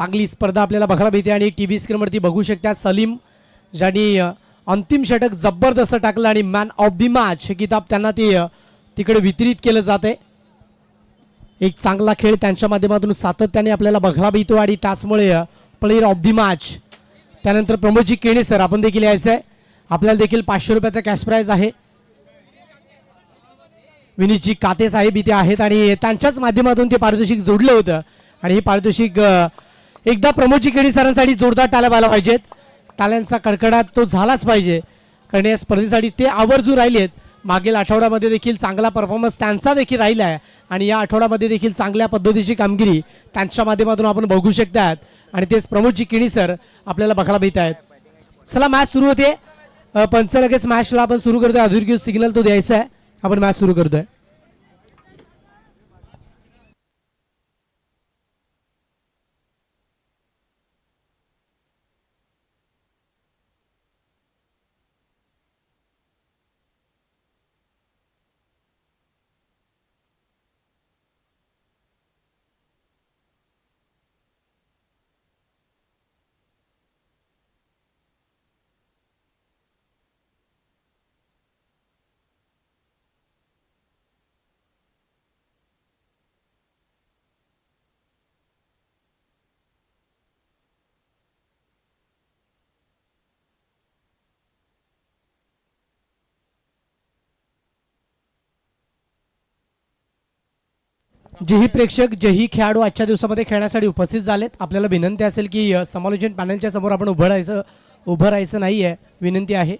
चांगली स्पर्धा आपल्याला बघायला मिळते आणि टीव्ही स्क्रीनवरती बघू शकता सलीम ज्यांनी अंतिम षटक जबरदस्त टाकलं आणि मॅन ऑफ द मॅच हे किताब त्यांना ते तिकडे वितरित केलं जाते. एक चांगला खेळ त्यांच्या माध्यमातून सातत्याने आपल्याला बघायला मिळतो आणि त्याचमुळे प्लेयर ऑफ द मॅच. त्यानंतर प्रमोदजी केणे सर आपण देखील यायचं आहे. आपल्याला देखील 500 रुपयाचा कॅश प्राइज आहे. विनीतजी काते साहेब इथे आहेत आणि त्यांच्याच माध्यमातून ते पारितोषिक जोडलं होतं आणि हे पारितोषिक एकदा प्रमोदजी केणी सरांसाठी जोरदार टाळ्या व्हायला पाहिजेत. टाळ्यांचा कडकडाट तो झालाच पाहिजे कारण या स्पर्धेसाठी ते आवर्जून राहिलेत. मागील आठवड्यामध्ये देखील चांगला परफॉर्मन्स त्यांचा देखील राहिला आहे आणि या आठवड्यामध्ये देखील चांगल्या पद्धतीची कामगिरी त्यांच्या माध्यमातून आपण बघू शकतात आणि तेच प्रमोदजी केणी सर आपल्याला बघायला मिळत आहेत. चला मॅच सुरू होते. पंच लगेच मॅचला आपण सुरू करतोय. अधिकृत सिग्नल तो द्यायचा आहे. आपण मॅच सुरू करतोय. जेही प्रेक्षक जेही खेळाडू आजच्या दिवसामध्ये खेळण्यासाठी उपस्थित झालेत आपल्याला विनंती असेल की समालोचन पॅनलच्या समोर आपण उभं राहायचं नाही आहे. विनंती आहे.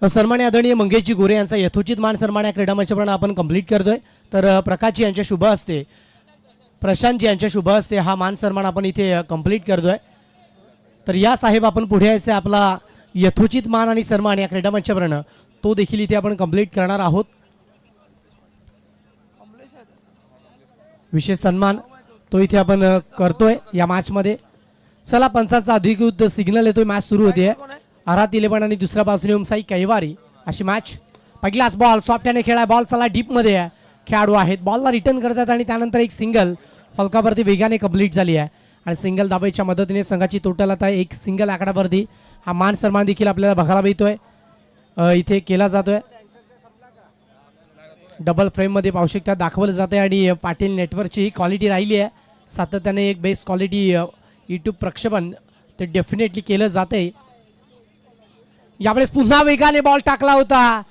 सन्मान्य आदरणीय मंगेशजी गोरे यांचा यथोचित मान सन्मान या क्रीडा मंचाप्रमाणे आपण कंप्लीट करतोय. तर प्रकाशजी यांच्या शुभ हस्ते प्रशांतजी यांच्या शुभ हस्ते हा मान सन्मान आपण इथे कंप्लीट करतोय. तर या साहेब आपण पुढे यायचं आपला यथोचित मान आणि सन्मान या क्रीडा मंचाप्रमाणे तो देखील इथे आपण कंप्लीट करणार आहोत. विशेष सन्मान तो इथे आपण करतोय या मॅच मध्ये. चला पंचाचा अधिकृत सिग्नल येतोय. मॅच सुरू होते. आरात 11 आणि दुसऱ्या बाजूने उमसाई कैवारी अशी मॅच. पहिलाच बॉल सॉफ्टने खेळाय. बॉल चला डीप मध्ये आहे. खेळाडू आहेत बॉलला रिटर्न करतात आणि त्यानंतर एक सिंगल फलकावरती वेगाने कंप्लीट झाली आहे आणि सिंगल धाब्याच्या मदतीने संघाची टोटल आता एक सिंगल आकड्यावरती हा मान सन्मान देखील आपल्याला बघायला मिळतोय इथे केला जातोय. डबल फ्रेम मध्ये पाहू शकता दाखवलं जाते आणि पाटील नेटवर्कची क्वालिटी राहिली आहे. सातत्याने एक बेस्ट क्वालिटी यूट्यूब प्रक्षेपण ते डेफिनेटली केलं जाते. यावेळेस पुन्हा वेगाने बॉल टाकला होता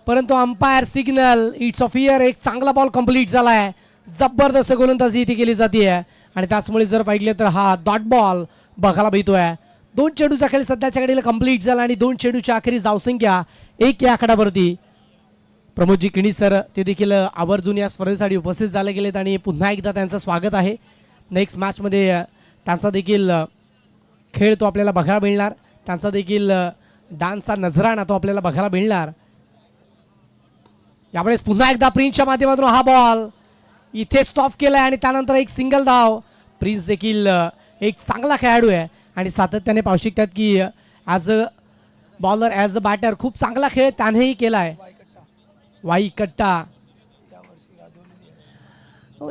परंतु umpire signal it's of year. एक चांगला बॉल कंप्लीट झाला आहे. जबरदस्त गोलंदाजी इथे केली जाते आणि त्याचमुळे जर पाहिलं तर हा डॉट बॉल बघायला मिळतोय. 2 चेंडूचा खेळ सध्याच्या घडीला कंप्लीट झाला आणि 2 चेंडूच्या अखेरीस धावसंख्या 1 या आकड्यावरती. प्रमोदजी केणी सर ते देखील आवर्जून या स्पर्धेसाठी उपस्थित झाले गेलेत आणि पुन्हा एकदा त्यांचं स्वागत आहे. नेक्स्ट मॅचमध्ये त्यांचा देखील खेळ तो आपल्याला बघायला मिळणार. त्यांचा देखील डान्सचा नजराणा तो आपल्याला बघायला मिळणार. यावेळेस पुन्हा एकदा प्रिन्सच्या माध्यमातून हा बॉल इथे स्टॉप केलाय आणि त्यानंतर एक सिंगल धाव. प्रिन्स देखील एक चांगला खेळाडू आहे आणि सातत्याने पाहू शकतात की as a bowler as a batter खूप चांगला खेळ त्यानेही केलाय. वाई कट्टा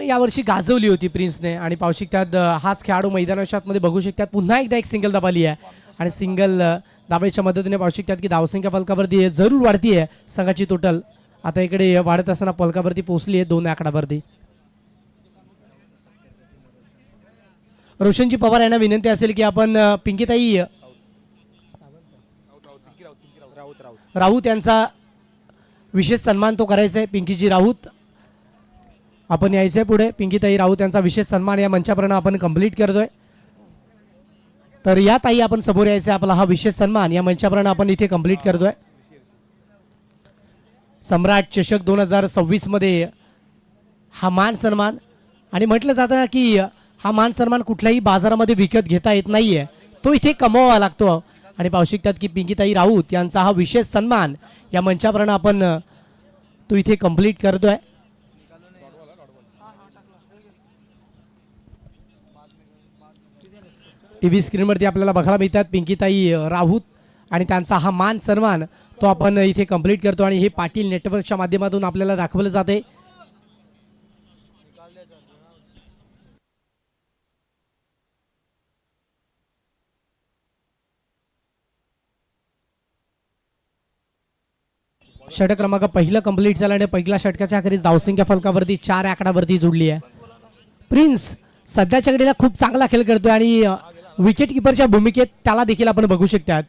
यावर्षी गाजवली होती प्रिन्सने आणि पाहू शकतात हाच खेळाडू मैदानाच्या आतमध्ये बघू शकतात. पुन्हा एकदा एक सिंगल दाबाली आहे आणि सिंगल दाबाच्या मदतीने पाहू शकतात की धावसंख्या फलकावरती जरूर वाढती आहे. संघाची टोटल आता इकडे वाढत असताना फलकावरती पोहोचली आहे 2 आकड्यावरती. रोशनजी पवार यांना विनंती असेल की आपण पिंकीताई राऊत यांचा विशेष सन्मान तो करायचा आहे. पिंकीजी राऊत आपण यायचंय पुढे. पिंकीताई राऊत यांचा विशेष सन्मान या मंचापर्यंत आपण कंप्लीट करतोय. तर या ताई आपण समोर यायचं आपला हा विशेष सन्मान या मंचापर्यंत आपण इथे कंप्लीट करतोय. सम्राट चषक 2026 मध्ये हा मान सन्मान आणि म्हटलं जातं की हा मान सन्मान कुठल्याही बाजारामध्ये विकत घेता येत नाहीये. तो इथे कमवावा लागतो आणि पाहू शकतात की पिंकीताई राऊत यांचा हा विशेष सन्मान या मंचापर्यंत आपण तो इथे कंप्लीट करतोय. टीव्ही स्क्रीनवरती आपल्याला बघायला मिळतात पिंकीताई राऊत आणि त्यांचा हा मान सन्मान तो आपण इथे कंप्लीट करतो आणि हे पाटील नेटवर्कच्या माध्यमातून आपल्याला दाखवलं जाते. षटक क्रमांक पहिलं कंप्लीट झालं आणि पहिल्या षटकाच्या अखेरीस धावसंख्या फलकावरती 4 आकडावरती जोडली आहे. प्रिन्स सध्याच्या घडीला खूप चांगला खेळ करतोय आणि विकेट किपरच्या भूमिकेत त्याला देखील आपण बघू शकतात.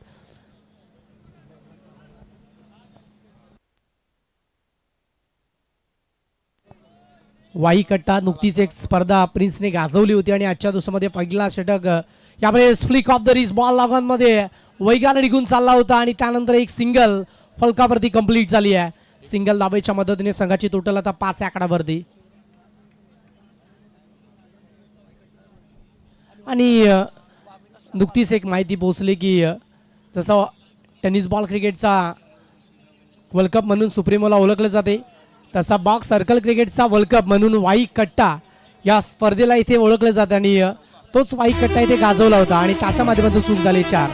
वाई कट्टा नुकतीच एक स्पर्धा प्रिन्सने गाजवली होती आणि आजच्या दिवसामध्ये पहिला षटक यावेळेस flick off the wrist ball लागॉनमध्ये वेगाने निघून चालला होता आणि त्यानंतर एक सिंगल फलकावरती कंप्लीट झाली आहे. सिंगल धावेच्या मदतीने संघाची टोटल आता 5 आकडावरती. आणि नुकतीच एक माहिती पोहोचली की जसं टेनिस बॉल क्रिकेटचा वर्ल्ड कप म्हणून सुप्रीमोला ओळखलं जाते तसा बॉक्स सर्कल क्रिकेटचा वर्ल्ड कप म्हणून वाई कट्टा या स्पर्धेला इथे ओळखलं जातं आणि तोच वाई कट्टा इथे गाजवला होता आणि त्याच्या माध्यमातून चूक झाली 4.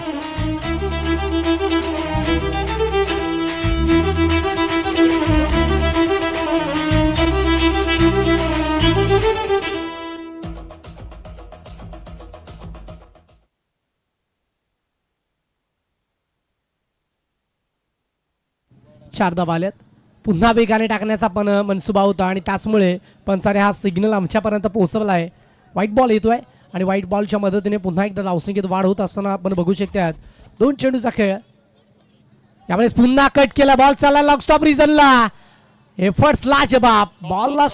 चार धावा आल्यात. पुन्हा वेगाने टाकण्याचा पण मनसुबा होता आणि त्याचमुळे पंचाने हा सिग्नल आमच्यापर्यंत पोहोचवला आहे. व्हाईट बॉल येतोय आणि व्हाईट बॉलच्या मदतीने पुन्हा एकदा धावसंख्येत वाढ होत असताना आपण बघू शकतात. 2 चेंडूचा खेळ. यावेळेस पुन्हा कट केला बॉल चालला लॉंग स्टॉप रिझनला. एफर्ट्स लाजबाब. बॉलला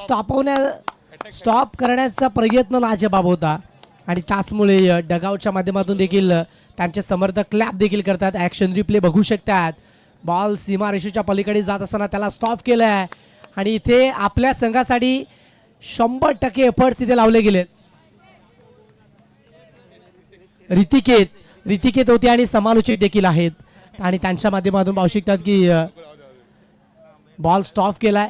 स्टॉप करण्याचा प्रयत्न लाजबाब होता आणि त्याचमुळे डगआउटच्या माध्यमातून देखील त्यांचे समर्थक क्लॅप देखील करतात. ॲक्शन रिप्ले बघू शकतात. बॉल सीमारेषेच्या पलीकडे जात असताना त्याला स्टॉप केलाय आणि इथे आपल्या संघासाठी 100% एफर्ट्स इथे लावले गेलेत. ऋतिकेत होते आणि समालोचक देखील आहेत आणि त्यांच्या माध्यमातून पाहू शकतात की बॉल स्टॉप केलाय.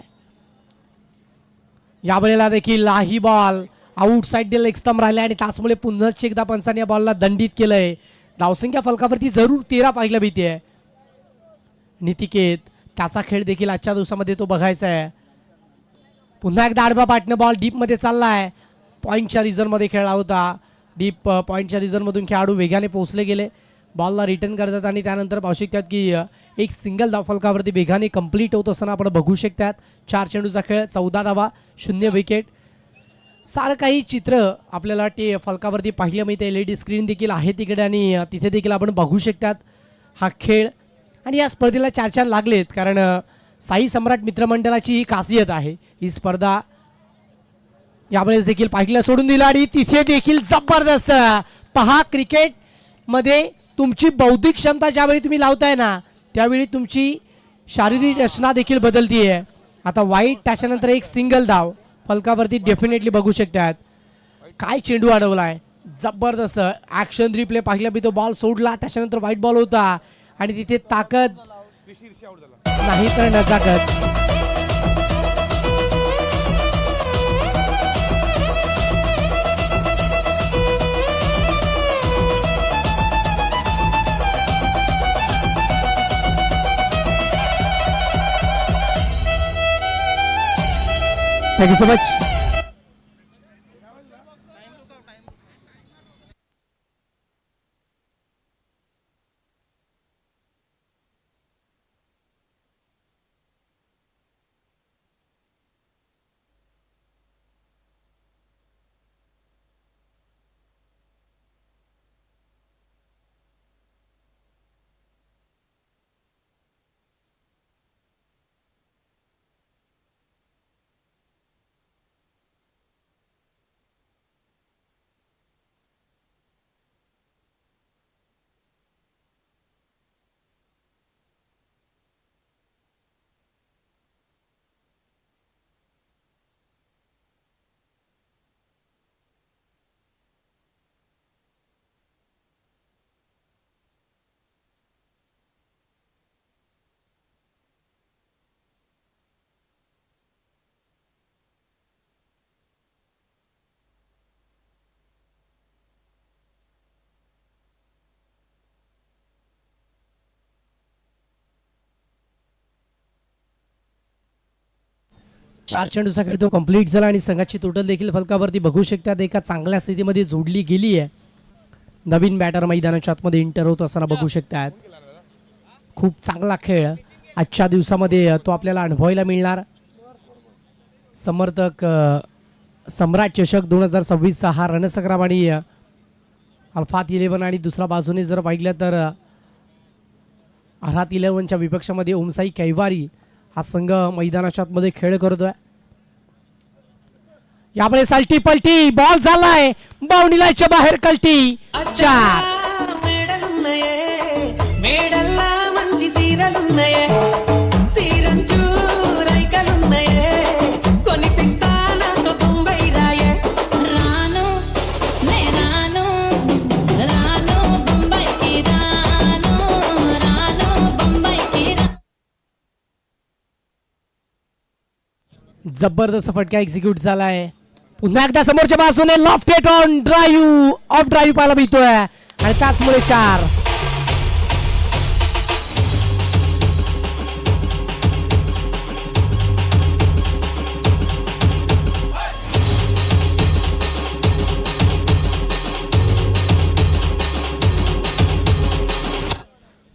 यावेळेला देखील ही बॉल आउटसाइड लेग स्टंप राहिला आणि त्याचमुळे पुन्हा एकदा पंचाने या बॉलला दंडित केलंय. धावसंख्या फलकावरती जरूर 13 पाहायला भीती. नितिकेत त्याचा खेळ देखील आजच्या दिवसामध्ये तो बघायचा आहे. पुन्हा एकदा आडवा पाटणं बॉल डीपमध्ये चाललाय. पॉईंटच्या रिझनमध्ये खेळला होता. डीप पॉईंटच्या रिझनमधून खेळाडू वेगाने पोहोचले गेले. बॉलला रिटर्न करतात आणि त्यानंतर पाहू शकतात की एक सिंगल धाव फलकावरती वेगाने कंप्लीट होत असताना आपण बघू शकतात. 4 चेंडूचा खेळ 14 धावा 0 विकेट. सारं काही चित्र आपल्याला ते फलकावरती पाहिलं मिळते. LED स्क्रीन देखील आहे तिकडे आणि तिथे देखील आपण बघू शकतात हा खेळ. आणि या स्पर्धेला 4 लागलेत कारण साई सम्राट मित्रमंडळाची ही खासियत आहे. ही स्पर्धा यावेळेस देखील पाहिलं सोडून दिलं आणि तिथे देखील जबरदस्त पहा. क्रिकेटमध्ये तुमची बौद्धिक क्षमता ज्यावेळी तुम्ही लावताय ना त्यावेळी तुमची शारीरिक रचना देखील बदलतीये. आता वाईट त्याच्यानंतर एक सिंगल धाव फलकावरती डेफिनेटली बघू शकतात. काय चेंडू अडवलाय जबरदस्त. ॲक्शन रिप्ले पाहिलं मी तो बॉल सोडला त्याच्यानंतर व्हाईट बॉल होता आणि तिथे ताकद नाही तर नजाकत. Thank you so much. 4 चेंडूसाठी तो कंप्लीट झाला आणि संघाची टोटल देखील फलकावरती बघू शकतात एका चांगल्या स्थितीमध्ये जोडली गेली आहे. नवीन बॅटर मैदानाच्या आतमध्ये इंटर होत असताना बघू शकतात. खूप चांगला खेळ आजच्या दिवसामध्ये तो आपल्याला अनुभवायला मिळणार. समर्थक सम्राट चषक 2026 हा रणसंग्राम आणि अल्फात 11 आणि दुसऱ्या बाजूने जर पाहिलं तर अर्हात 11च्या विपक्षामध्ये ओमसाई कैवारी हा संघ मैदानाच्या आतमध्ये खेळ करतोय. यामुळे सलटी पलटी बॉल झालाय बाउंड्री लाईनच्या बाहेर कल्टी 4 जबरदस्त फटका एक्झिक्यूट झालाय. पुन्हा एकदा समोरच्या बाजूने loft hit on drive of drive पाहायला मिळतोय आणि त्याचमुळे 4.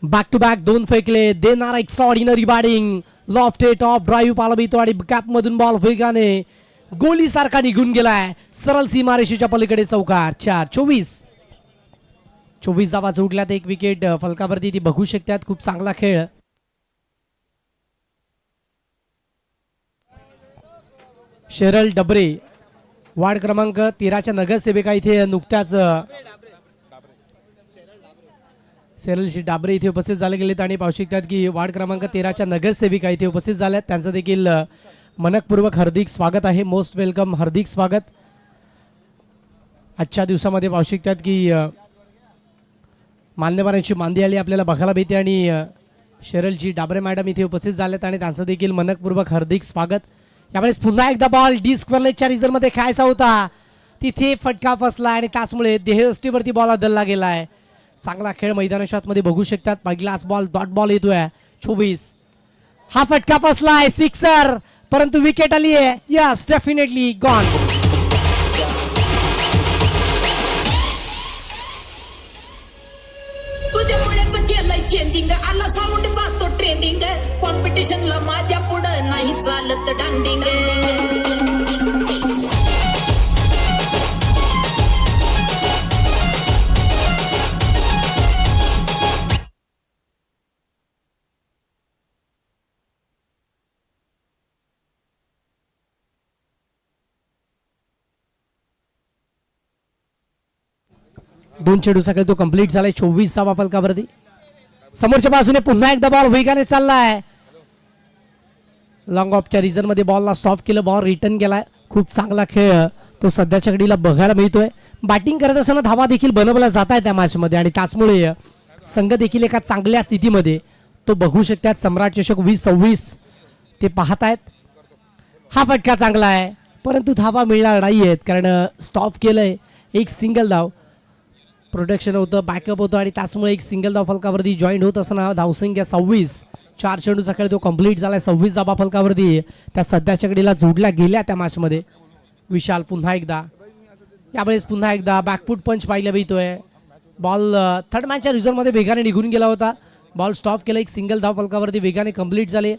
बॅक टू बॅक 2 फेकले देणारा extra ordinary batting. Loft hit of drive पाहायला मिळतो आणि कॅप मधून बॉल वेगाने गोली सारखा निघून गेलाय सरळ सीमारेषेच्या पलीकडे चौकार. 4 24 धावा जोडल्यात. एक विकेट फलकावरती ती बघू शकतात. खूप चांगला खेळ. शेरल डबरे वार्ड क्रमांक 13च्या नगरसेविका इथे नुकत्याच सेरलशी डाबरे इथे उपस्थित झाले गेलेत आणि पाहू शकतात की वार्ड क्रमांक 13च्या नगरसेविका इथे उपस्थित झाल्यात. त्यांचं देखील मनपूर्वक हार्दिक स्वागत आहे. मोस्ट वेलकम, हार्दिक स्वागत. आजच्या दिवसामध्ये पाहू शकतात की मान्यवरांची मांदी आली आपल्याला बघायला मिळते आणि शेरलजी डाबरे मॅडम इथे उपस्थित झालेत आणि त्यांचं देखील मनपूर्वक हार्दिक स्वागत. यावेळेस पुन्हा एकदा बॉल डी स्क्वेअरलेसच्या रिझनमध्ये खेळायचा होता, तिथे फटका फसला आणि त्याचमुळे देहदृष्टीवरती बॉल बदलला गेलाय. चांगला खेळ मैदानाच्या आतमध्ये बघू शकतात. पहिलाच बॉल डॉट बॉल येतोय 24. हा फटका फसलाय सिक्सर, परंतु विकेट आली आहे. Yes, definitely gone. चेंजिंग आला साऊंड जातो ट्रेंडिंग. कॉम्पिटिशनला माझ्या पुढं नाही चालत डांडिंग. 2 चेंडू सकाळी तो कंप्लीट झालाय. 24 धावा फलकावरती. समोरच्या बाजूने पुन्हा एकदा बॉल वेगाने चाललाय. लॉंग ऑफच्या रिझन मध्ये बॉलला सॉफ्ट केलं, बॉल रिटर्न केलाय. खूप चांगला खेळ तो सध्याच्या घडीला बघायला मिळतोय. बॅटिंग करत असताना धावा देखील बनवल्या जात आहेत त्या मॅच मध्ये आणि त्याचमुळे संघ देखील एका चांगल्या स्थितीमध्ये तो बघू शकतात. सम्राट चषक 2026 ते पाहतायत. हा फटका चांगला आहे परंतु धावा मिळणार नाहीयेत कारण स्टॉप केलंय. एक सिंगल धाव प्रोटेक्शन होतं, बॅकअप होतं आणि त्याचमुळे एक सिंगल धाव फलकावरती जॉईंट होत असताना धावसंख्या 26. 4 चेंडू सकाळी तो कंप्लीट झालाय. 26 धावा फलकावरती त्या सध्याच्या घडीला जोडल्या गेल्या त्या मॅच मध्ये. विशाल पुन्हा एकदा, यावेळेस पुन्हा एकदा बॅकफूट पंच पाहायला मिळतोय. बॉल थर्ड मॅनच्या रिझर्व्हमध्ये वेगाने निघून गेला होता. बॉल स्टॉप केला. एक सिंगल धाव फलकावरती वेगाने कंप्लीट झाले.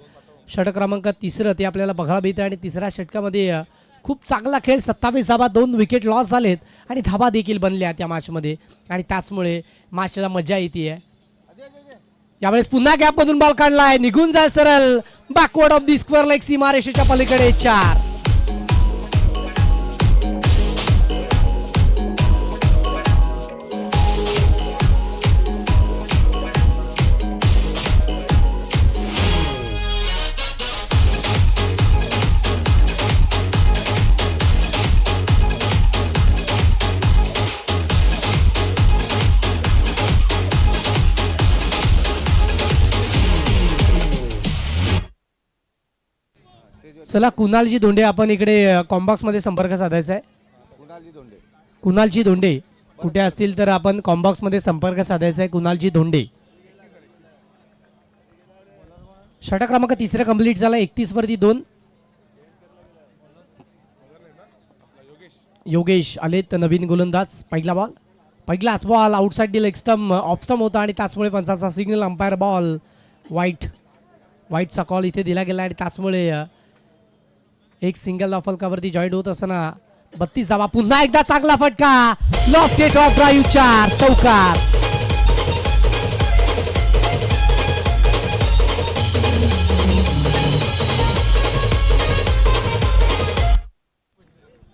षटक क्रमांक 3 ते आपल्याला बघायला मिळतं आणि तिसऱ्या षटकामध्ये खूप चांगला खेळ. 27 धावा, 2 विकेट लॉस झालेत आणि धावा देखील बनल्या त्या मॅचमध्ये आणि त्याचमुळे मॅचला मजा येते. यावेळेस पुन्हा गॅप मधून बॉल काढलाय, निघून जाय सरळ backward of the square leg सीमारेषेच्या पलीकडे. 4. चला कुणालजी धोंडे, आपण इकडे कॉम्बॉक्स मध्ये संपर्क साधायचा आहे. कुणालजी धोंडे कुठे असतील तर आपण कॉम्बॉक्स मध्ये संपर्क साधायचा आहे. कुणालजी धोंडे. षटक क्रमांक 3 कंप्लीट झाला. 31 वरती 2. योगेश आलेत नवीन गोलंदाज. पहिलाच ball outside the leg stump off stump होता आणि त्याचमुळे पंचाचा सिग्नल अंपायर बॉल वाईटचा कॉल इथे दिला गेला आणि त्याचमुळे एक सिंगल फलकावरती जॉईंट होत असताना 32 धावा. पुन्हा एकदा चांगला फटका लॉफ्टेड ऑफ ड्राईव्ह 4 चौकार.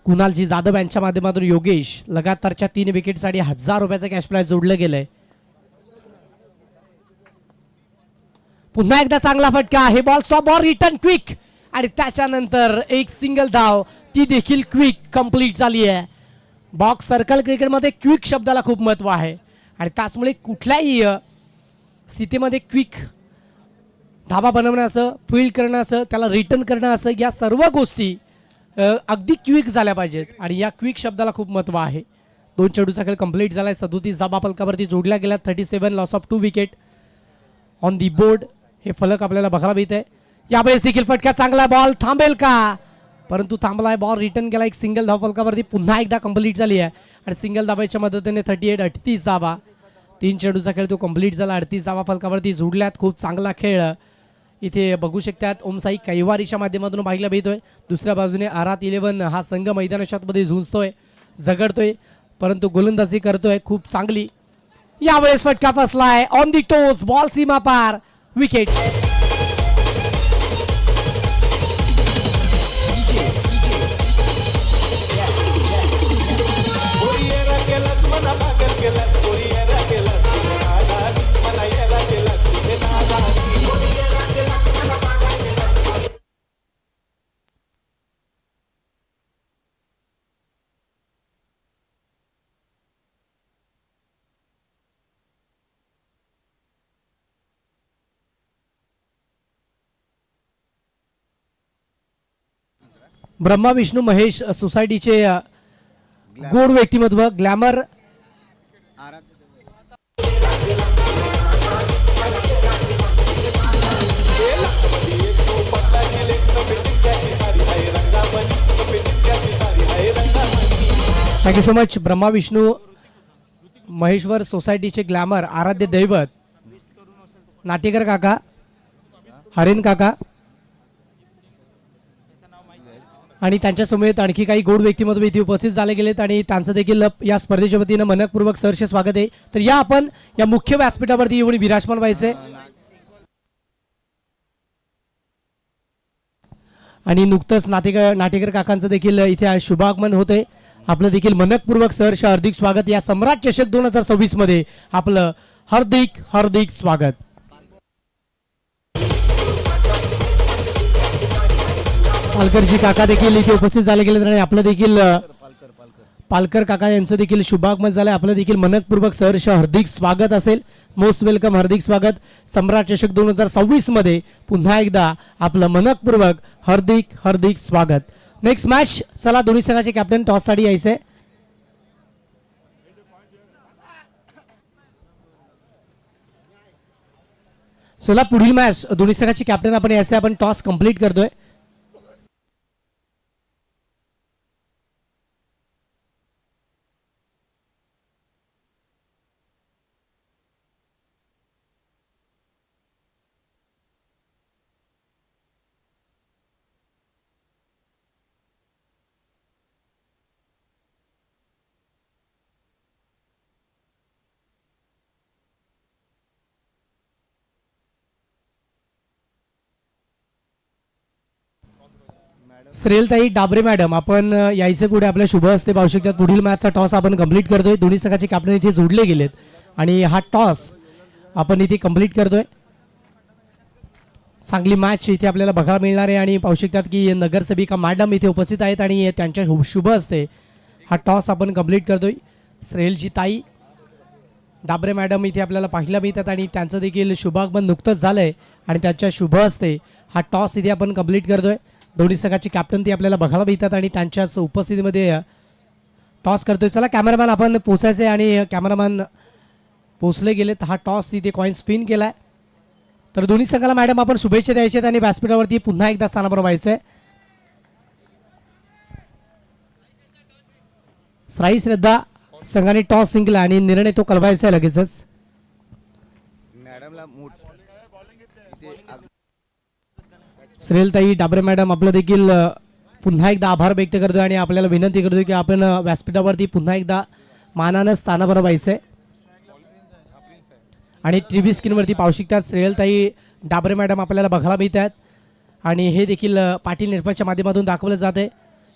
कुणालजी जाधव यांच्या माध्यमातून योगेश लगातारच्या 3 विकेटसाठी 1000 रुपयाचं कॅश प्राइज जोडलं गेलंय. पुन्हा एकदा चांगला फटका. हे ball stop ball return quick आणि त्याच्यानंतर एक सिंगल धाव ती देखील क्विक कंप्लीट झाली आहे. बॉक्स सर्कल क्रिकेटमध्ये क्विक शब्दाला खूप महत्व आहे आणि त्याचमुळे कुठल्याही स्थितीमध्ये क्विक धाबा बनवणं असं फील्ड करणं असं त्याला रिटर्न करणं असं या सर्व गोष्टी अगदी क्विक झाल्या पाहिजेत आणि या क्विक शब्दाला खूप महत्व आहे. 2 चेंडूचा खेळ कंप्लीट झालाय. 37 धाबा फलकावरती जोडल्या गेल्या. 37 loss of 2 wicket on the board. हे फलक आपल्याला बघायला मिळत आहे. यावेळेस देखील फटका चांगला. बॉल थांबेल का? परंतु थांबलाय. बॉल रिटर्न गेला. एक सिंगल धाव फलकावरती पुन्हा एकदा कंप्लीट झाली आहे आणि सिंगल धाबाच्या मदतीने 38 धाबा. 3 चेंडूचा खेळ तो कंप्लीट झाला. 38 धाबा फलकावरती जोडल्यात. खूप चांगला खेळ इथे बघू शकतात. ओमसाई कैवारीच्या माध्यमातून पाहायला मिळतोय. दुसऱ्या बाजूने आरात 11 हा संघ मैदानाच्या मध्ये झुंजतोय झगडतोय परंतु गोलंदाजी करतोय खूप चांगली. यावेळेस फटका फसलाय ऑन दी टोज. बॉल सीमा पार. विकेट. ब्रह्मा विष्णू महेश सोसायटीचे गोड व्यक्तिमत्व glamour thank you so much. Brahma Vishnu Maheshwar सोसायटीचे ग्लॅमर आराध्य दैवत नाटेकर काका हरेन काका आणि त्यांच्या समेत आणखी काही गोड व्यक्तिमत्व इथे उपस्थित झाले गेलेत आणि त्यांचं देखील या स्पर्धेच्या वतीनं मनपूर्वक सहर्ष स्वागत आहे. तर या आपण या मुख्य व्यासपीठावरती येऊन विराजमान व्हायचे आणि नुकतंच नाटेकर काकांचं देखील इथे शुभागमन होते. आपलं देखील मनपूर्वक सहर्ष हार्दिक स्वागत. या सम्राट चषक 2026 मध्ये आपलं हार्दिक स्वागत. पालकरजी काका देखील इथे उपस्थित झाले गेले आणि आपलं देखील पालकर काका यांचं देखील शुभागमन झालंय. आपलं देखील मनपूर्वक सहर्ष हार्दिक स्वागत असेल. Most welcome. हार्दिक स्वागत. सम्राट चषक 2026 मध्ये पुन्हा एकदा आपलं मनपूर्वक हार्दिक स्वागत. Next match. चला दोन्ही संघाचे कॅप्टन टॉस साठी यायचे. चला पुढील मॅच दोन्ही संघाचे कॅप्टन आपण यायचे. आपण टॉस कंप्लीट करतोय. श्रेयलताई डाबरे मॅडम आपण यायचे पुढे आपल्या शुभ हस्ते पाहू शकतात. पुढील मॅचचा टॉस आपण कंप्लीट करतोय. दोन्ही संघाचे कॅप्टन इथे जोडले गेलेत आणि हा टॉस आपण इथे कंप्लीट करतोय. चांगली मॅच इथे आपल्याला बघायला मिळणार आहे आणि पाहू शकतात की नगरसेविका मॅडम इथे उपस्थित आहेत आणि त्यांच्या शुभ हस्ते हा टॉस आपण कंप्लीट करतोय. श्रेयलजी ताई डाबरे मॅडम इथे आपल्याला पाहायला मिळतात आणि त्यांचं देखील शुभागमन नुकतंच झालंय आणि त्यांच्या शुभ हस्ते हा टॉस इथे आपण कंप्लीट करतोय. दोन्ही संघाचे कॅप्टन ती आपल्याला बघायला मिळतात आणि त्यांच्याच उपस्थितीमध्ये टॉस करतोय. चला कॅमेरामॅन आपण पोचायचे आणि कॅमेरामॅन पोचले गेलेत. हा टॉस इथे कॉइन स्पिन केलाय. तर दोन्ही संघाला मॅडम आपण शुभेच्छा द्यायच्यात आणि व्यासपीठावरती पुन्हा एकदा स्थानावर व्हायचंय. साई श्रद्धा संघाने टॉस जिंकला आणि निर्णय तो कळवायचा आहे लगेचच. मॅडमला श्रेयलताई डाबरे मॅडम आपलं देखील पुन्हा एकदा आभार व्यक्त करतोय आणि आपल्याला विनंती करतोय की आपण व्यासपीठावरती पुन्हा एकदा मानानं स्थानावर व्हायचंय. आणि टीव्ही स्क्रीनवरती पाहू शकतात श्रेयलताई डाबरे मॅडम आपल्याला बघायला मिळतात आणि हे देखील पाटील नेटवर्कच्या माध्यमातून दाखवलं जाते.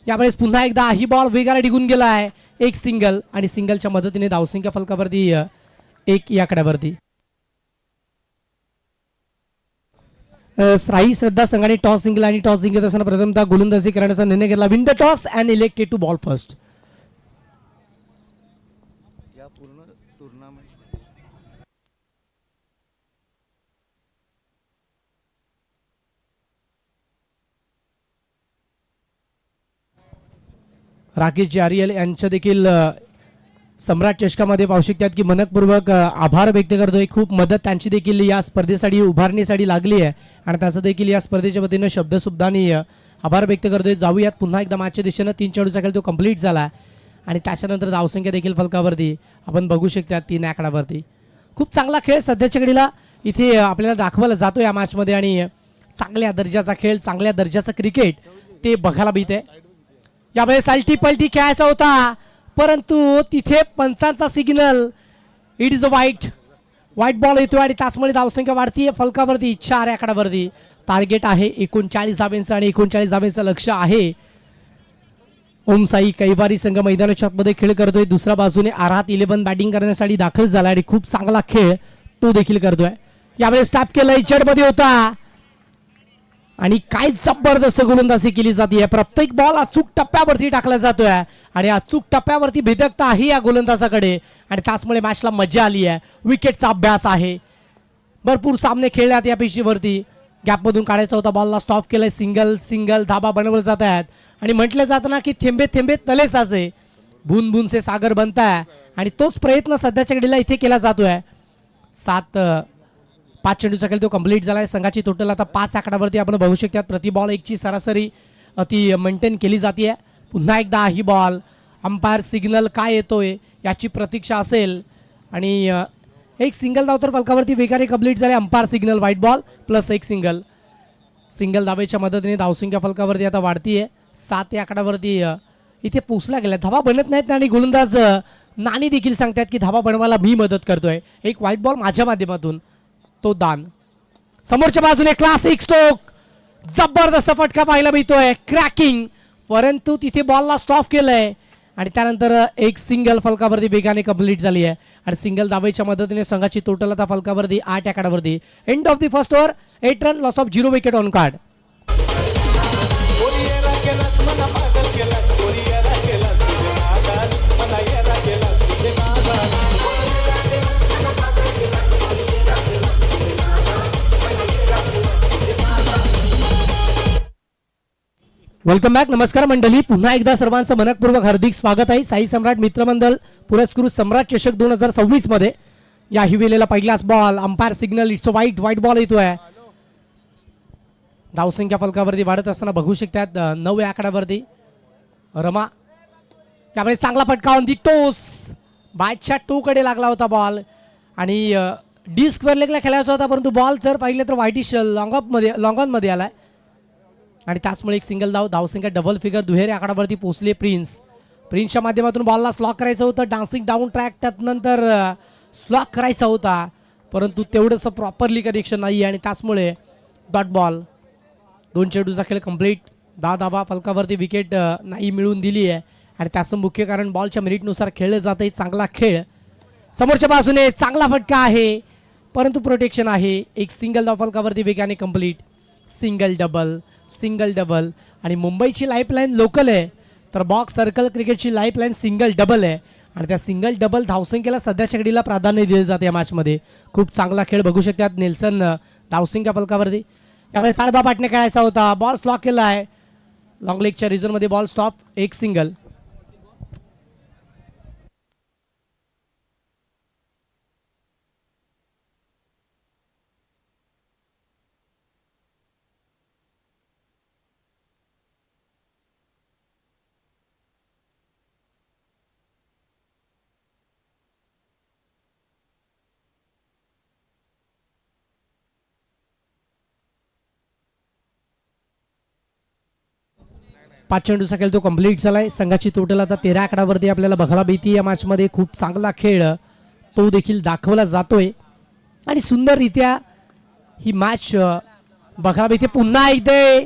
यावेळेस पुन्हा एकदा ही बॉल वेगाला डिगून गेला आहे. एक सिंगल आणि सिंगलच्या मदतीने धावसंख्या फलकावरती 1 या आकड्यावरती. साई श्रद्धा संघाने टॉस जिंकला आणि टॉस जिंकत असताना प्रथमतः गोलंदाजी करण्याचा निर्णय घेतला. Win the toss and elected to bowl first. या पूर्ण टुर्नामेंट राकेश जारियल यांचं देखील सम्राट चषकामध्ये पाहू शकतात की मनपूर्वक आभार व्यक्त करतोय. खूप मदत त्यांची देखील या स्पर्धेसाठी उभारणीसाठी लागली आहे आणि त्याचं देखील या स्पर्धेच्या वतीनं शब्दसुद्धानी आभार व्यक्त करतोय. जाऊयात पुन्हा एकदा मॅचच्या दिशेनं 3 चेंडूचा खेळ तो कंप्लीट झाला आणि त्याच्यानंतर धावसंख्या देखील फलकावरती आपण बघू शकता 3 आकड्यावरती. खूप चांगला खेळ सध्याच्या घडीला इथे आपल्याला दाखवला जातो या मॅचमध्ये आणि चांगल्या दर्जाचा खेळ चांगल्या दर्जाचं क्रिकेट ते बघायला मिळते. यावेळेस अल्टी पलटी खेळायचा होता परंतु तिथे पंचांचा सिग्नल इट इज अ वाईट बॉल येतो आणि त्याचमुळे धावसंख्या वाढतीये फलकावरती 4 आकड्यावरती. टार्गेट आहे 39 धाब्यांचं आणि 39 धाब्यांचं लक्ष आहे. ओम साई कैवारी संघ मैदानाच्या आतमध्ये खेळ करतोय. दुसऱ्या बाजूने आरात 11 बॅटिंग करण्यासाठी दाखल झाला आणि खूप चांगला खेळ तो देखील करतोय. यावेळेस टॅप केलंय जडमध्ये होता आणि काय जबरदस्त गोलंदाजी केली जाते. प्रत्येक बॉल अचूक टप्प्यावरती टाकला जातोय आणि अचूक टप्प्यावरती भेदकता आहे या गोलंदाजाकडे आणि त्याचमुळे मॅचला मजा आली आहे. विकेटचा अभ्यास आहे. भरपूर सामने खेळल्यात या पिचवरती. गॅपमधून काढायचा होता बॉलला स्टॉप केलाय. सिंगल धाबा बनवले जात आहेत आणि म्हटलं जातं ना की थेंबे थेंबे तले साचे बूंद बूंद से सागर बनताय आणि तोच प्रयत्न सध्याच्या घडीला इथे केला जातोय. 5 चेंडूचा खेळ तो कंप्लीट झालाय. संघाची टोटल आता 5 आकड्यावरती आपण बघू शकतात. प्रति बॉल 1ची सरासरी ती मेंटेन केली जाते. पुन्हा एकदा ही बॉल अंपायर सिग्नल काय येतोय याची प्रतीक्षा असेल आणि एक सिंगल धाव तर फलकावरती वेगाने कंप्लीट झाले. Umpire signal white ball plus एक सिंगल धावेच्या मदतीने धावसंख्या फलकावरती आता वाढतीये. 7 या आकड्यावरती इथे पोचला गेला. धावा बनत नाहीत आणि गोलंदाज नाणी देखील सांगतात की धावा बनवायला मी मदत करतोय. एक व्हाईट बॉल माझ्या माध्यमातून तो दान. समोरच्या बाजूने क्लासिक स्ट्रोक जबरदस्त फटका पाहायला मिळतोय. क्रॅकिंग परंतु तिथे बॉलला स्टॉप केलंय आणि त्यानंतर एक सिंगल फलकावरती वेगाने कंप्लीट झाली आहे आणि सिंगल धावेच्या मदतीने संघाची टोटल आता फलकावरती 8 आकड्यावरती. End of the first over 8 run loss of 0 wicket on card. Welcome back. नमस्कार मंडळी. पुन्हा एकदा सर्वांचं मनपूर्वक हार्दिक स्वागत आहे. साई सम्राट मित्रमंडळ पुरस्कृत सम्राट चषक 2026 मध्ये या हिवेलेला पहिलाच ball umpire signal it's white ball येतोय. धावसंख्या फलकावरती वाढत असताना बघू शकतात 9 या आकड्यावरती रमा. त्यामुळे चांगला फटका ऑन दी टोस बॅटच्या टोकडे लागला होता बॉल आणि डी स्क्वेअर लेगला खेळायचा होता परंतु बॉल जर पाहिलं तर व्हाईटिश लॉंग ऑन मध्ये आलाय आणि त्याचमुळे एक सिंगल धावसंख्या डबल फिगर दुहेरी आकड्यावरती पोहोचले. प्रिन्सच्या माध्यमातून बॉलला स्लॉक करायचं होतं. डान्सिंग डाऊन ट्रॅक त्यानंतर स्लॉक करायचा होता परंतु तेवढंसं प्रॉपरली कनेक्शन नाही आणि त्याचमुळे डॉट बॉल. 2 चेंडूचा खेळ कंप्लीट. 10 धावा फलकावरती विकेट नाही मिळून दिली आहे आणि त्याचं मुख्य कारण बॉलच्या मेरिटनुसार खेळलं जातं. चांगला खेळ समोरच्या बाजूने चांगला फटका आहे परंतु प्रोटेक्शन आहे. एक सिंगल धाव फलकावरती वेगाने कंप्लीट. सिंगल डबल आणि मुंबईची लाईफलाईन लोकल आहे तर बॉक्स सर्कल क्रिकेटची लाईफलाईन सिंगल डबल आहे आणि त्या सिंगल डबल धावसंख्येला सध्याच्या घडीला प्राधान्य दिले जाते या मॅचमध्ये. खूप चांगला खेळ बघू शकतात. नेल्सन धावसंख्या फलकावरती. यावेळी 7.5 पाटणे खेळायचा होता. बॉल स्लॉक केला आहे. लॉंग लेगच्या रिझनमध्ये बॉल स्टॉप. एक सिंगल. 5 चेंडूचा खेळ तो कंप्लीट झालाय. संघाची टोटल आता 13 आकडावरती आपल्याला बघायला मिळते. या मॅचमध्ये खूप चांगला खेळ तो देखील दाखवला जातोय आणि सुंदररित्या ही मॅच बघायला मिळते. पुन्हा इथे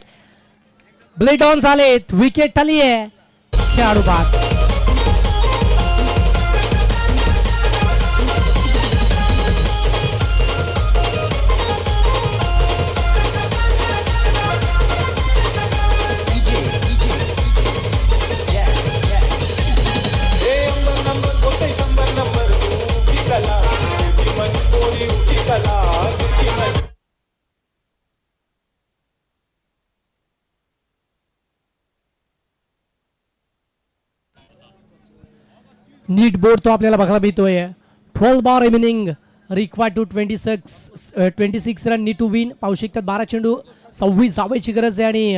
ब्लेड ऑन झालेत, विकेट आली आहे खेळाडू बाद. नीट बोर्ड तो आपल्याला बघायला मिळतोय. 12 ball remaining, required to 26 run need to win. पाहू शकतात 12 चेंडू 26 धावांची गरज आहे आणि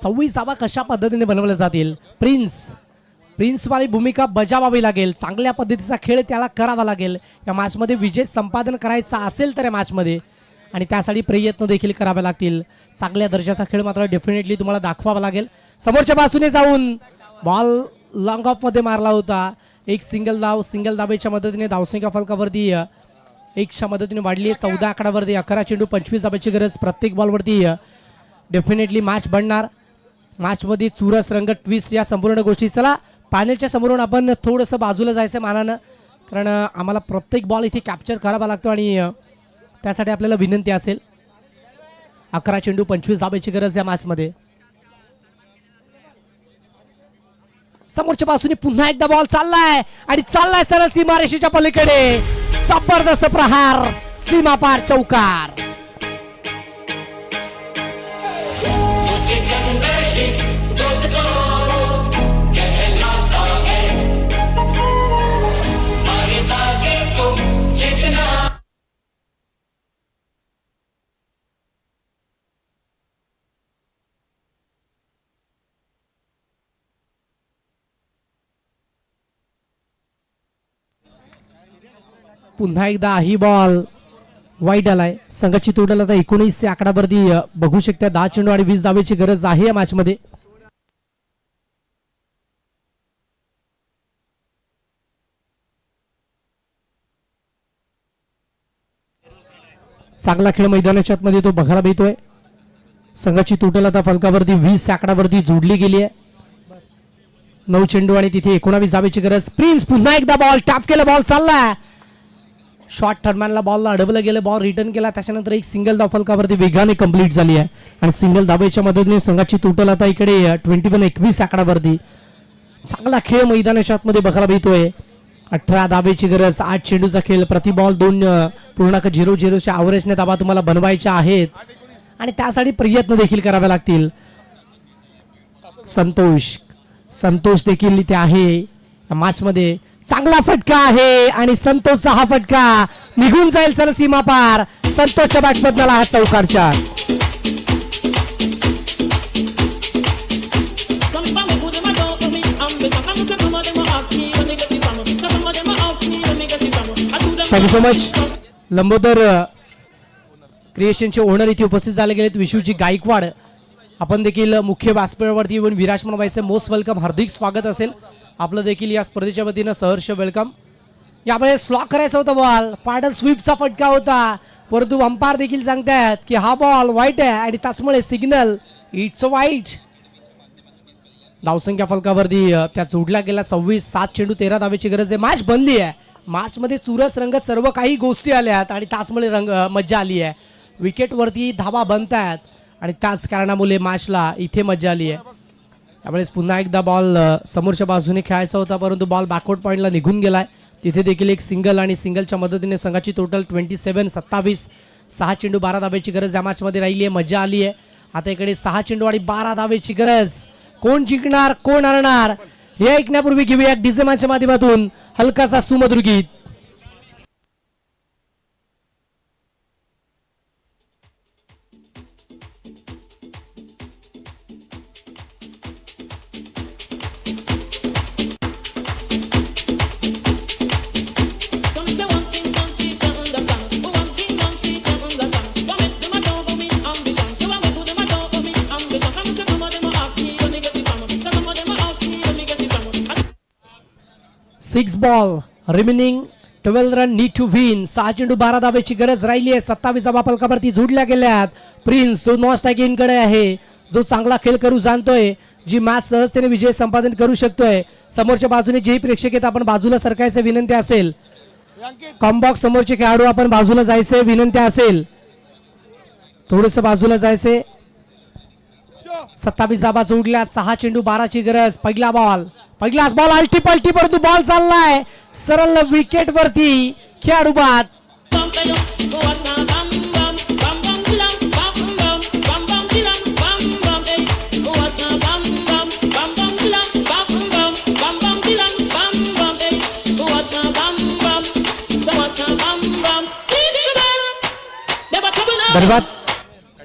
26 धावा कशा पद्धतीने बनवल्या जातील. प्रिन्सवाली भूमिका बजावावी लागेल. चांगल्या पद्धतीचा खेळ त्याला करावा लागेल. या मॅचमध्ये विजय संपादन करायचा असेल तर या मॅचमध्ये आणि त्यासाठी प्रयत्न देखील करावे लागतील. चांगल्या दर्जाचा खेळ मात्र डेफिनेटली तुम्हाला दाखवावा लागेल. समोरच्या बाजूने जाऊन बॉल लॉंग ऑफ मध्ये मारला होता. एक सिंगल धावेच्या मदतीने धावसंख्या फलकावरती 1च्या मदतीने वाढली आहे. 14 आकडावरती 11 चेंडू 25 धाब्याची गरज. प्रत्येक बॉलवरती डेफिनेटली मॅच बनणार. मॅचमध्ये चुरस रंग ट्विस्ट या संपूर्ण गोष्टी. चला पॅनलच्या समोरून आपण थोडंसं बाजूला जायचं मानानं, कारण आम्हाला प्रत्येक बॉल इथे कॅप्चर करावा लागतो आणि त्यासाठी आपल्याला विनंती असेल. 11 चेंडू 25 धाब्याची गरज या मॅचमध्ये. समोरच्या बाजूने पुन्हा एकदा बॉल चाललाय आणि चाललाय सरळ सीमारेषेच्या पलीकडे. जबरदस्त प्रहार, सीमापार चौकार. पुन्हा एकदा ही बॉल वाईट आलाय. संघाची टोटल आता 19 आकडावरती बघू शकता. 10 चेंडू आणि 20 धावेची गरज आहे या मॅच मध्ये. चांगला खेळ मैदानाच्या आतमध्ये तो बघायला मिळतोय. संघाची टोटल आता फलकावरती 20 आकडावरती जोडली गेली आहे. 9 चेंडू आणि तिथे 19 धावेची गरज. प्रिन्स पुन्हा एकदा बॉल टॅप केला. बॉल चाललाय. शॉर्ट टर्मॅनला बॉलला अडवलं गेलं. बॉल रिटर्न केला. त्याच्यानंतर एक सिंगल धाव फलकावरती वेगाने कंप्लीट झाली आहे आणि सिंगल धावेच्या मदतीने संघाची टोटल आता इकडे 21 आकडावरती. चांगला खेळ मैदानाच्या आतमध्ये बघायला मिळतोय. 18 धावेची गरज. 8 चेंडूचा खेळ. प्रति बॉल 2.00च्या ॲव्हरेजने धावा तुम्हाला बनवायच्या आहेत आणि त्यासाठी प्रयत्न देखील करावे लागतील. संतोष देखील इथे आहे मॅच मध्ये. चांगला फटका आहे आणि संतोषचा हा फटका निघून जाईल सर सीमा पार. संतोषच्या बॅट्समॅनला हा चौकार 4. Thank you so much. लंबोदर क्रिएशनचे ओनर इथे उपस्थित झाले गेलेत. विशूजी गायकवाड आपण देखील मुख्य व्यासपीठावरती येऊन विराजमान व्हायचं. मोस्ट वेलकम, हार्दिक स्वागत असेल आपलं देखील या स्पर्धेच्या वतीनं. सहर्ष वेलकम. यामुळे स्लॉक करायचा होता बॉल. पाडल स्वीपचा फटका होता, परंतु अंपायर देखील सांगतायत की हा बॉल वाईट आहे आणि त्याचमुळे सिग्नल इट्स वाईट. धावसंख्या फलकावरती त्या जोडला गेला. 26. 7 चेंडू 13 धावेची गरज आहे. मॅच बनली आहे. मॅच मध्ये चुरस रंगत सर्व काही गोष्टी आल्यात आणि त्याचमुळे मज्जा आली आहे. विकेटवरती धावा बनतायत आणि त्याच कारणामुळे मॅचला इथे मज्जा आली आहे. त्यामुळे पुन्हा एकदा बॉल समोरच्या बाजूने खेळायचा होता, परंतु बॉल बॅकवर्ड पॉईंटला निघून गेलाय. तिथे देखील एक सिंगल आणि सिंगलच्या मदतीने संघाची टोटल 27. 6 चेंडू 12 धावेची गरज या मॅचमध्ये राहिली आहे. मजा आली आहे. आता इकडे 6 चेंडू आणि 12 धावेची गरज. कोण जिंकणार, कोण हरणार हे ऐकण्यापूर्वी घेऊया डीजे मॅचच्या माध्यमातून हलकासा सुमधुर गीत. 6 ball remaining 12 run need to win. 6 चेंडू 12 धावेची गरज राहिली आहे. 27 धावा फलकावरती जोडल्या गेल्यात. प्रिन्स जो नॉन स्ट्रायकिंग कडे आहे, जो चांगला खेळ करू जाणतोय, जी मॅच सहजतेने विजय संपादन करू शकतोय. समोरच्या बाजूने जेही प्रेक्षक आहेत आपण बाजूला सरकायचं विनंती असेल. कॉम्बॉक्स समोरचे खेळाडू आपण बाजूला जायचे विनंती असेल. थोडस बाजूला जायचे. 27 धावा जोडल्यात. 6 चेंडू 12 ची गरज. पहिलाच बॉल अल्टी पलटी परंतु बॉल चाललाय सरळ विकेट वरती. खेळाडू बाद. धन्यवाद.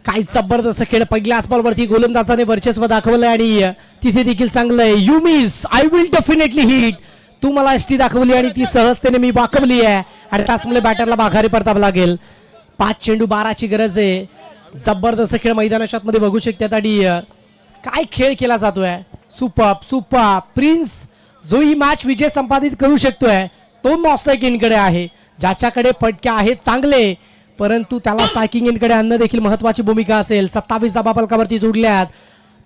काय जबरदस्त खेळ. पहिल्याच बॉल वरती गोलंदाजाने वर्चस्व दाखवलंय आणि तिथे देखील चांगलंय. You miss I will definitely hit. तू मला एसटी दाखवली आणि ती सहजतेने मी वाकवली आहे आणि त्याचमुळे बॅटरला माघारी परतावं लागेल. 5 चेंडू 12 ची गरज आहे. जबरदस्त खेळ मैदानाच्या मध्ये बघू शकतात आणि काय खेळ केला जातोय. सुपर प्रिन्स जो ही मॅच विजय संपादित करू शकतोय तो मॉस्टॅकिन कडे आहे, ज्याच्याकडे फटके आहेत चांगले, परंतु त्याला स्ट्रायकिंग एंडकडे आणणं देखील महत्वाची भूमिका असेल. 27 धावा फलकावरती जोडल्यात.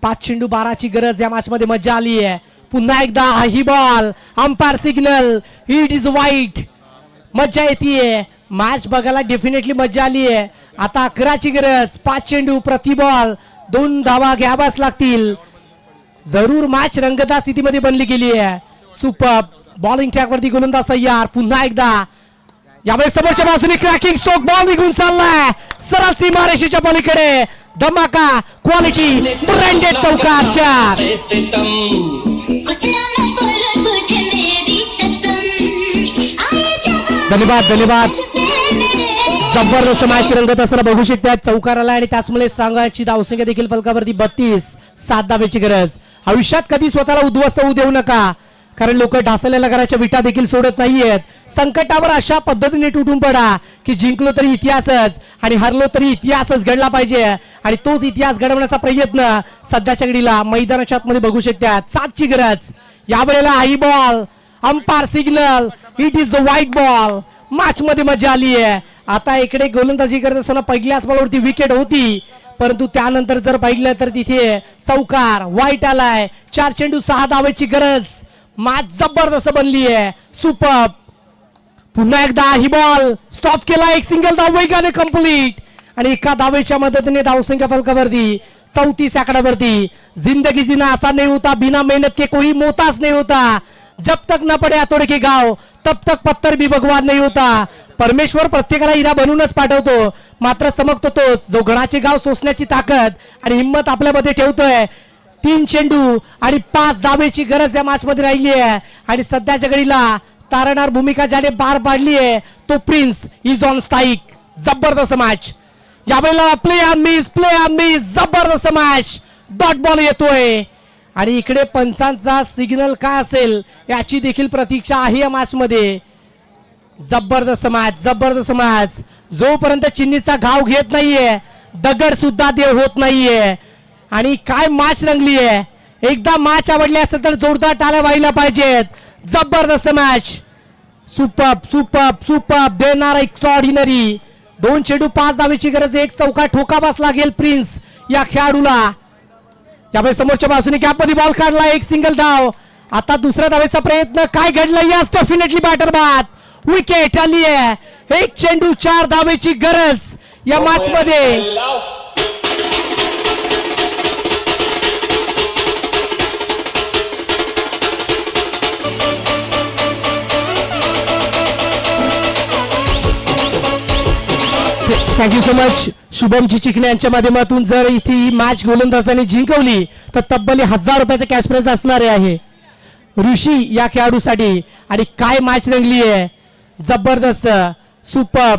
5 चेंडू 12 ची गरज. या मॅच मध्ये मजा आली आहे. पुन्हा एकदा ही ball umpire signal it is wide. मजा येते. मॅच बघायला डेफिनेटली मजा आली आहे. आता 11 ची गरज. 5 चेंडू प्रति बॉल 2 धावा घ्याव्याच लागतील. जरूर मॅच रंगतदार स्थितीमध्ये बनली गेली आहे. सुपर बॉलिंग ट्रॅक वरती गोलंदाज तयार. पुन्हा एकदा यावेळेस समोरच्या बाजूने क्रॅकिंग स्ट्रोक. बॉल निघून चाललाय सरळ सीमारेषेच्या पलीकडे. धमाका क्वालिटी ब्रँडेड चौकार 4. धन्यवाद. जबरदस्त मॅच रंगत असताना बघू शकतात. चौकार आला आणि त्याचमुळे संघाची धावसंख्या देखील फलकावरती 32. 7 धावेची गरज. आयुष्यात कधी स्वतःला उद्ध्वस्त होऊ देऊ नका, कारण लोक ढासलेल्या घराच्या विटा देखील सोडत नाहीयेत. संकटावर अशा पद्धतीने तुटून पडा की जिंकलो तरी इतिहासच आणि हरलो तरी इतिहासच घडला पाहिजे आणि तोच इतिहास घडवण्याचा प्रयत्न सध्याच्या घडीला मैदानाच्या आतमध्ये बघू शकतात. 7 ची गरज. यावेळेला high ball umpire signal it is a wide ball. Match मध्ये मजा आली आहे. आता इकडे गोलंदाजी करत असताना पहिल्याच बॉलवरती विकेट होती, परंतु त्यानंतर जर पाहिलं तर तिथे चौकार व्हाईट आलाय. 4 चेंडू 6 धावेची गरज. मॅच जबरदस्त बनली आहे. सुपर. पुन्हा एकदा ही बॉल स्टॉप केला. एक सिंगल धाव वेगाने कंप्लीट आणि एका धावेच्या मदतीने धावसंख्या फलकावरती 34 आकड्यावरती. जिंदगी जीना आसान नहीं होता, बिना मेहनत के कोई मोहताज नहीं होता. जब तक न पडे हातोडे के गाव तब तक पत्थर भी भगवान नहीं होता. परमेश्वर प्रत्येकाला हिरा बनवूनच पाठवतो, मात्र चमकतो तोच जो घराचे गाव सोसण्याची ताकद आणि हिंमत आपल्यामध्ये ठेवतोय. 3 चेंडू आणि 5 धावेची गरज या मॅच मध्ये राहिली आहे आणि सध्याच्या घडीला तारणार भूमिका ज्याने पार पाडली आहे तो प्रिन्स इज ऑन स्ट्राईक. जबरदस्त मॅच. यावेळेला प्ले ऑन मिस जबरदस्त मॅच. डॉट बॉल येतोय आणि इकडे पंचांचा सिग्नल काय असेल याची देखील प्रतीक्षा आहे या मॅच मध्ये. जबरदस्त मॅच. जोपर्यंत चिन्नीचा घाव घेत नाहीये दगड सुद्धा देव होत नाहीये. आणि काय मॅच रंगली आहे. एकदा मॅच आवडली असेल तर जोरदार टाळ्या व्हायला पाहिजेत. जबरदस्त मॅच. सुपर देणार एक्स्ट्राऑर्डिनरी. 2 चेंडू 5 धावेची गरज. एक चौका ठोकावाच लागेल प्रिन्स या खेळाडूला. यावेळी समोरच्या बाजूने गॅपमध्ये बॉल काढला. एक सिंगल धाव. आता दुसऱ्या धावेचा प्रयत्न. काय घडलं. यस डेफिनेटली बॅटर बाद. विकेट आली आहे. 1 चेंडू 4 धावेची गरज या मॅच मध्ये. Thank you so much Shubham ji Chikane यांच्या माध्यमातून. जर इथे ही मॅच गोलंदाजाने जिंकवली तर तब्बल 1000 रुपयाचं कॅश प्राइज असणार आहे ऋषी या खेळाडूसाठी. आणि काय मॅच रंगली आहे. जबरदस्त. सुपर.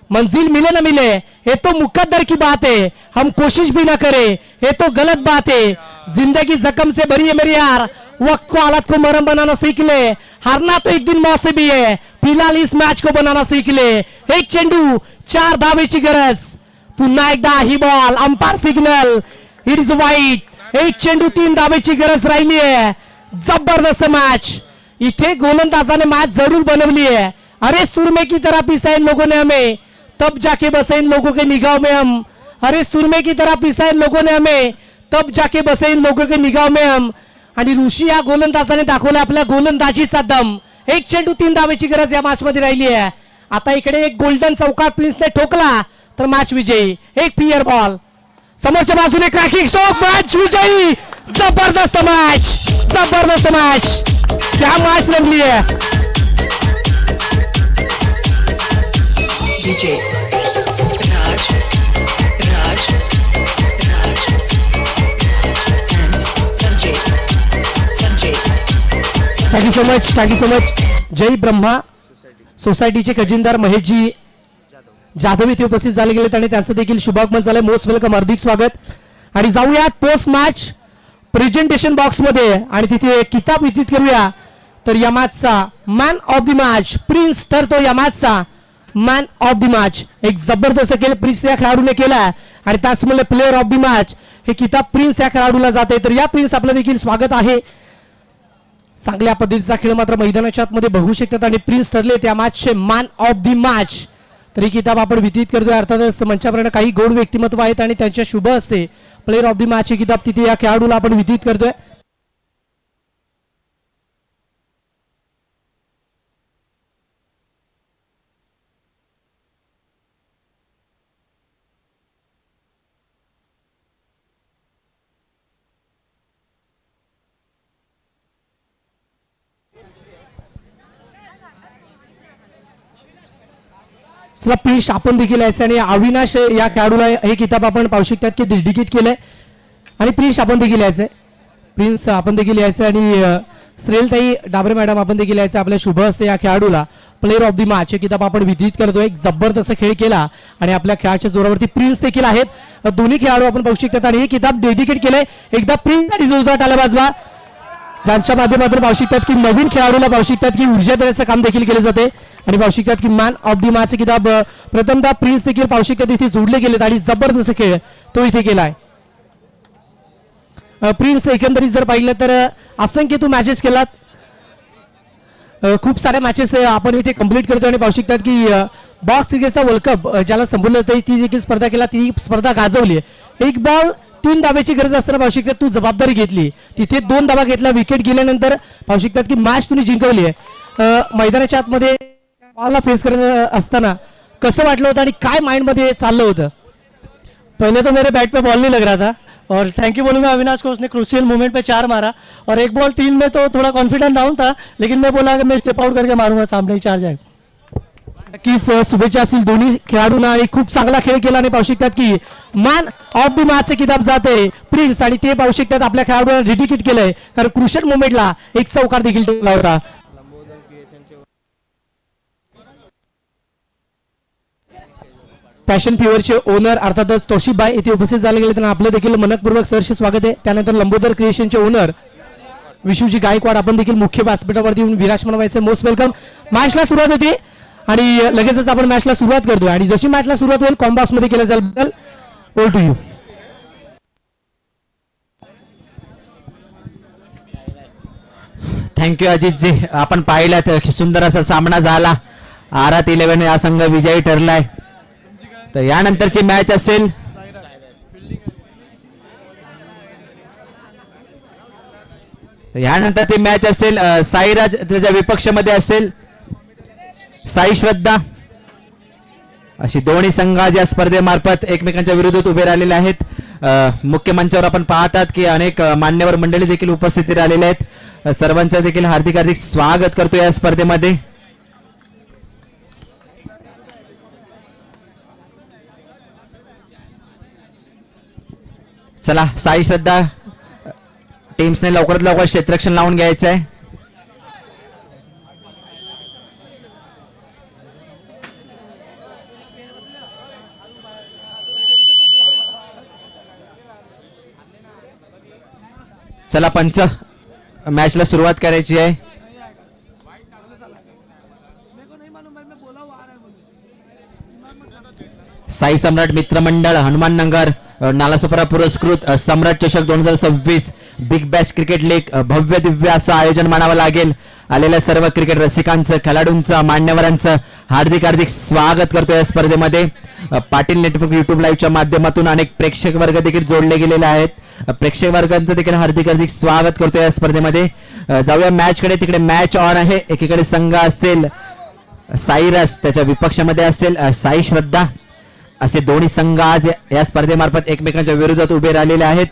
मंजिल मिले ना मिले ये तो मुकद्दर की बात है, हम कोशिश भी ना करें ये तो गलत बात है. जिंदगी जख्म से भरी है मेरी यार, वक्त को हालत को मरहम बनाना सीख ले. हारना तो एक दिन मौत भी है, फिलहाल इस मैच को बनाना सीख ले. 1 चेंडू 4 धावेची गरज. पुन्हा एकदा ही ball umpire signal it is wide. 1 चेंडू 3 धावेची गरज राहिली आहे. जबरदस्त मॅच. इथे गोलंदाजाने मॅच जरूर बनवली है। अरे सुरमे की तरह पिसाए इन लोगों ने हमें, तब जाके बसे इन लोगों के निगाह में हम। अरे सुरमे की तरह पिसाए इन लोगों ने हमें, तब जाके बसे इन लोगों के निगाह में हम। आणि ऋषी या गोलंदाजाने दाखवला आपल्या गोलंदाजीचा दम। एक चेंडू 3 धावेची गरज या मॅच मध्ये राहिली आहे। आता इकडे एक गोल्डन चौकार प्रिन्सने ठोकला तर मॅच विजयी। एक पियर बॉल समोरच्या बाजूने क्रॅकिंग स्ट्रोक, मॅच विजयी। जबरदस्त मॅच, जबरदस्त मॅच, क्या मॅच रंगली है। DJ Raj Raj Raj and Sanjay thank you so much, thank you so much. जय ब्रह्मा सोसायटीचे खजिनदार महेशजी जाधव इथे उपस्थित झाले गेलेत आणि त्यांचं देखील शुभागमन झालंय। मोस्ट वेलकम, हार्दिक स्वागत। आणि जाऊयात पोस्ट मॅच प्रेझेंटेशन बॉक्स मध्ये आणि तिथे किताब वितरित करूया। तर या मॅचचा man of the match Prince ठरतो, या मॅचचा मॅन ऑफ द मॅच। एक जबरदस्त केलं प्रिन्स या खेळाडूने केला आणि त्याचमुळे प्लेअर ऑफ द मॅच हे किताब प्रिन्स या खेळाडूला जाते। तर या प्रिन्स आपलं देखील स्वागत आहे। चांगल्या पद्धतीचा खेळ मात्र मैदानाच्या आतमध्ये बघू शकतात आणि प्रिन्स ठरले त्या मॅचचे मॅन ऑफ द मॅच। तर ही किताब आपण वितरित करतोय। अर्थातच मंचापर्यंत काही गौड व्यक्तिमत्व आहेत आणि त्यांच्या शुभ असते प्लेअर ऑफ द मॅच ही किताब तिथे या खेळाडूला आपण वितरित करतोय। चला प्रिन्स आपण देखील यायचं आणि अविनाश या खेळाडूला हे किताब आपण पाहू शकतात की डेडिकेट केलंय आणि प्रिन्स आपण देखील यायचंय। प्रिन्स आपण देखील यायचं आणि श्रेलताई डाबरे मॅडम आपण देखील यायचं आपल्या शुभ असते या खेळाडूला प्लेअर ऑफ द मॅच हे किताब आपण वितरित करतोय। एक जबरदस्त खेळ केला आणि आपल्या खेळाच्या जोरावरती प्रिन्स देखील आहेत। दोन्ही खेळाडू आपण पाहू शकतात आणि हे किताब डेडिकेट केलंय एकदा प्रिन्स आणि जोरदार टाळ्या वाजवा, ज्यांच्या माध्यमातून पाहू शकतात की नवीन खेळाडूला पाहू शकतात की ऊर्जा देण्याचं काम देखील केले जाते आणि पाहू शकतात की मॅन ऑफ द मॅच किताब प्रथमतः प्रिन्स देखील पाहू शकतात इथे जोडले गेलेत आणि जबरदस्त खेळ तो इथे केलाय। प्रिन्स एकंदरीत जर पाहिलं तर असंख्य तू मॅचेस केलात, खूप साऱ्या मॅचेस आपण इथे कंप्लीट करतो आणि पाहू शकतात की बॉक्स क्रिकेटचा वर्ल्ड कप ज्याला संबोधलं जातं ती देखील स्पर्धा केला, ती स्पर्धा गाजवली। एक बॉल 3 धाब्याची गरज असताना पाहू शकतात तू जबाबदारी घेतली, तिथे 2 धाबा घेतला, विकेट गेल्यानंतर पाहू शकतात की मॅच तुम्ही जिंकवली आहे। मैदानाच्या आतमध्ये बॉलला फेस करत असताना कसं वाटलं होतं आणि काय माइंड मध्ये चाललं होतं? पहले तो मेरे बैट पे बॉल नहीं लग रहा था और थैंक यू बोलूंगा अविनाश को, उसने क्रूशियल मोमेंट पे 4 मारा और 1 बॉल 3 में तो थोड़ा कॉन्फिडेंट डाउन था, लेकिन मैं बोला कि मैं स्टेप आउट करके मारूंगा, सामने ही 4 जाए। नक्कीच शुभेच्छा असतील दोन्ही खेळाडूंना आणि खूप चांगला खेळ केला आणि पाहू शकतात की मॅन ऑफ द मॅच किताब जाते प्रिन्स आणि ते पाहू शकतात आपल्या खेळाडूंना डेडिकेट केलंय कारण क्रुशियल मोमेंटला एक चौकार देखील ठेवला होता। पॅशन प्युअरचे ओनर अर्थातच तोशिबाई इथे उपस्थित झाले गेले, त्यांना आपलं देखील मनपूर्वक सहर्ष स्वागत आहे। त्यानंतर लंबोदर क्रिएशनचे ओनर विशूजी गायकवाड आपण देखील मुख्य व्यासपीठावरती येऊन विराजमान व्हायचं। Most welcome. मॅचला सुरुवात होती आणि लगेचच आपण मॅचला सुरुवात करतोय आणि जशी मॅचला सुरुवात होईल कॉम्बॉक्स मध्ये केलं जाईल। बद्दल over to you. Thank you Ajit ji. आपण पाहिलं सुंदर असा सामना झाला, आरात 11 हा संघ विजयी ठरलाय। तर यानंतरची मॅच असेल ती मॅच असेल साईराज त्याच्या विपक्षामध्ये असेल साई श्रद्धा, अशी दोन्ही संघ आज या स्पर्धेमार्फत एकमेकांच्या विरोधात उभे राहिलेले आहेत। मुख्य मंचावर आपण पाहतात की अनेक मान्यवर मंडळी देखील उपस्थित राहिलेले आहेत। सर्वांचं देखील हार्दिक हार्दिक स्वागत करतो या स्पर्धेमध्ये। चला साई श्रद्धा टीम्सने लवकरात लवकर क्षेत्ररक्षण लावून घ्यायचं आहे। चला पंच मॅचला सुरुवात करायची आहे। साई सम्राट मित्रमंडळ हनुमान नगर नालासोपारा पुरस्कृत सम्राट चषक 2026 बिग बॅश क्रिकेट लीग भव्य दिव्य असं आयोजन मानावं लागेल. आलेल्या सर्व क्रिकेट रसिकांचं, खेळाडूंचं, मान्यवरांचं हार्दिक हार्दिक स्वागत करतो या स्पर्धेमध्ये. पाटील नेटवर्क युट्यूब लाईव्हच्या माध्यमातून अनेक प्रेक्षक वर्ग देखील जोडले गेलेले आहेत. प्रेक्षक वर्गांचं देखील हार्दिक हार्दिक स्वागत करतो या स्पर्धेमध्ये. जाऊया मॅच कडे. तिकडे मॅच ऑन आहे. एकीकडे संघ असेल साईरस, त्याच्या विपक्षामध्ये असेल साई श्रद्धा. असे दोन्ही संघ आज या स्पर्धेमार्फत एकमेकांच्या विरोधात उभे राहिलेले आहेत.